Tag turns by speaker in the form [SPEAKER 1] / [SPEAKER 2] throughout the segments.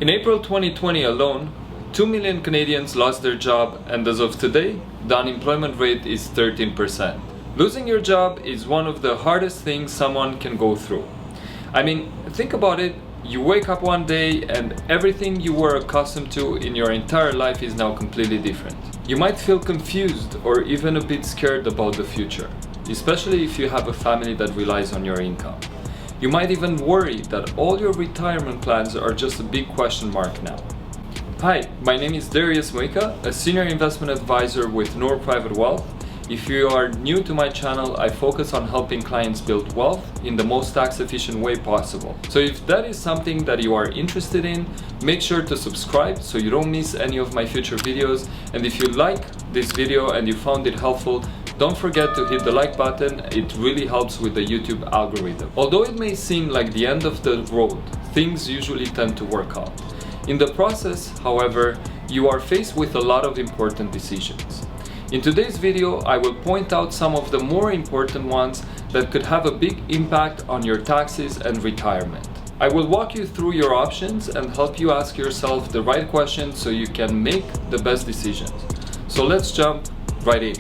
[SPEAKER 1] In April 2020 alone, 2 million Canadians lost their job, and as of today, the unemployment rate is 13%. Losing your job is one of the hardest things someone can go through. I mean, think about it. You wake up one day and everything you were accustomed to in your entire life is now completely different. You might feel confused or even a bit scared about the future, especially if you have a family that relies on your income. You might even worry that all your retirement plans are just a big question mark now. Hi, my name is Darius Muica, a senior investment advisor with Noor Private Wealth. If you are new to my channel, I focus on helping clients build wealth in the most tax-efficient way possible. So if that is something that you are interested in, make sure to subscribe so you don't miss any of my future videos. And if you like this video and you found it helpful, don't forget to hit the like button. It really helps with the YouTube algorithm. Although it may seem like the end of the road, things usually tend to work out. In the process, however, you are faced with a lot of important decisions. In today's video, I will point out some of the more important ones that could have a big impact on your taxes and retirement. I will walk you through your options and help you ask yourself the right questions so you can make the best decisions. So let's jump right in.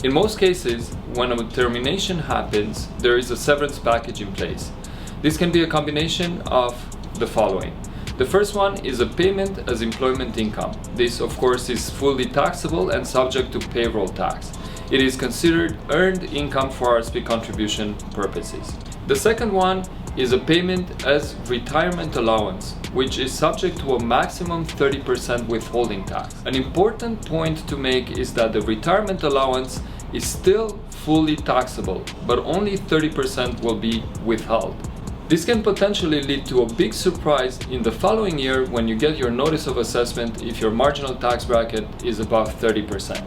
[SPEAKER 1] In most cases, when a termination happens, there is a severance package in place. This can be a combination of the following. The first one is a payment as employment income. This, of course, is fully taxable and subject to payroll tax. It is considered earned income for RSP contribution purposes. The second one is a payment as retirement allowance, which is subject to a maximum 30% withholding tax. An important point to make is that the retirement allowance is still fully taxable, but only 30% will be withheld. This can potentially lead to a big surprise in the following year when you get your notice of assessment if your marginal tax bracket is above 30%.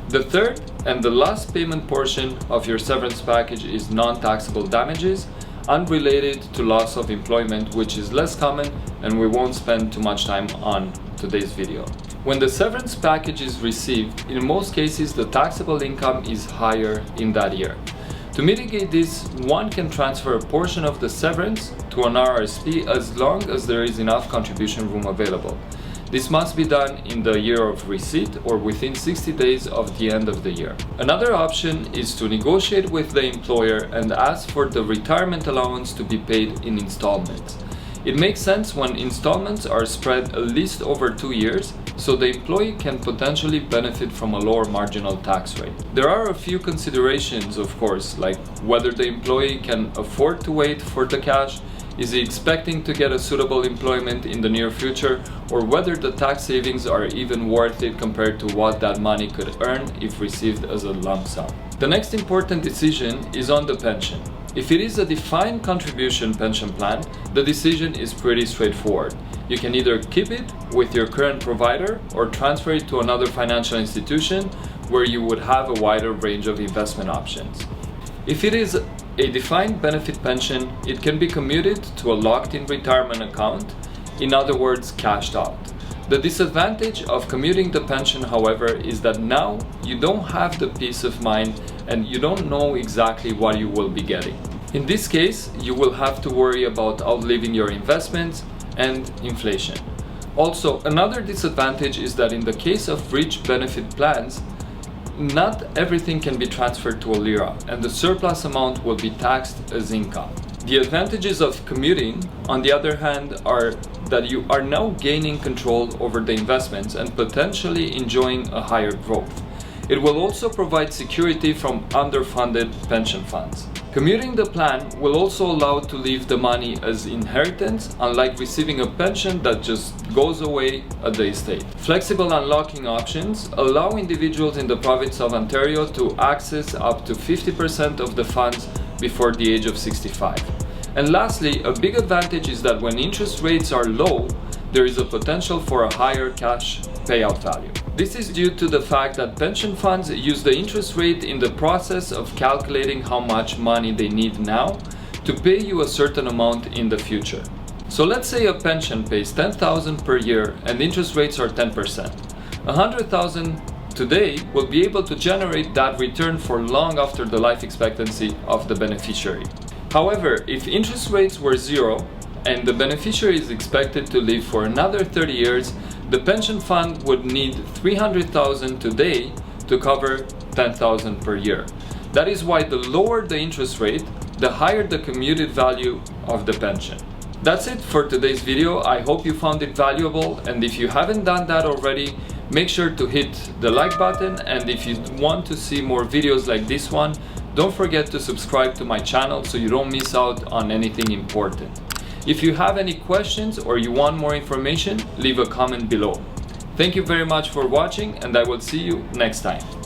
[SPEAKER 1] The third and the last payment portion of your severance package is non-taxable damages unrelated to loss of employment, which is less common and we won't spend too much time on today's video. When the severance package is received, in most cases the taxable income is higher in that year. To mitigate this, one can transfer a portion of the severance to an RSP as long as there is enough contribution room available. This must be done in the year of receipt or within 60 days of the end of the year. Another option is to negotiate with the employer and ask for the retirement allowance to be paid in installments. It makes sense when installments are spread at least over 2 years, so the employee can potentially benefit from a lower marginal tax rate. There are a few considerations, of course, like whether the employee can afford to wait for the cash, is he expecting to get a suitable employment in the near future, or whether the tax savings are even worth it compared to what that money could earn if received as a lump sum. The next important decision is on the pension. If it is a defined contribution pension plan, the decision is pretty straightforward. You can either keep it with your current provider or transfer it to another financial institution where you would have a wider range of investment options. If it is a defined benefit pension, it can be commuted to a locked-in retirement account, in other words, cashed out. The disadvantage of commuting the pension, however, is that now you don't have the peace of mind and you don't know exactly what you will be getting. In this case, you will have to worry about outliving your investments and inflation. Also, another disadvantage is that in the case of rich benefit plans, not everything can be transferred to a lira, and the surplus amount will be taxed as income. The advantages of commuting, on the other hand, are that you are now gaining control over the investments and potentially enjoying a higher growth. It will also provide security from underfunded pension funds. Commuting the plan will also allow to leave the money as inheritance, unlike receiving a pension that just goes away at the estate. Flexible unlocking options allow individuals in the province of Ontario to access up to 50% of the funds before the age of 65. And lastly, a big advantage is that when interest rates are low, there is a potential for a higher cash payout value. This is due to the fact that pension funds use the interest rate in the process of calculating how much money they need now to pay you a certain amount in the future. So let's say a pension pays $10,000 per year and interest rates are 10%. $100,000 today will be able to generate that return for long after the life expectancy of the beneficiary. However, if interest rates were zero and the beneficiary is expected to live for another 30 years, the pension fund would need $300,000 today to cover $10,000 per year. That is why the lower the interest rate, the higher the commuted value of the pension. That's it for today's video. I hope you found it valuable, and if you haven't done that already, make sure to hit the like button, and if you want to see more videos like this one, don't forget to subscribe to my channel so you don't miss out on anything important. If you have any questions or you want more information, leave a comment below. Thank you very much for watching, and I will see you next time.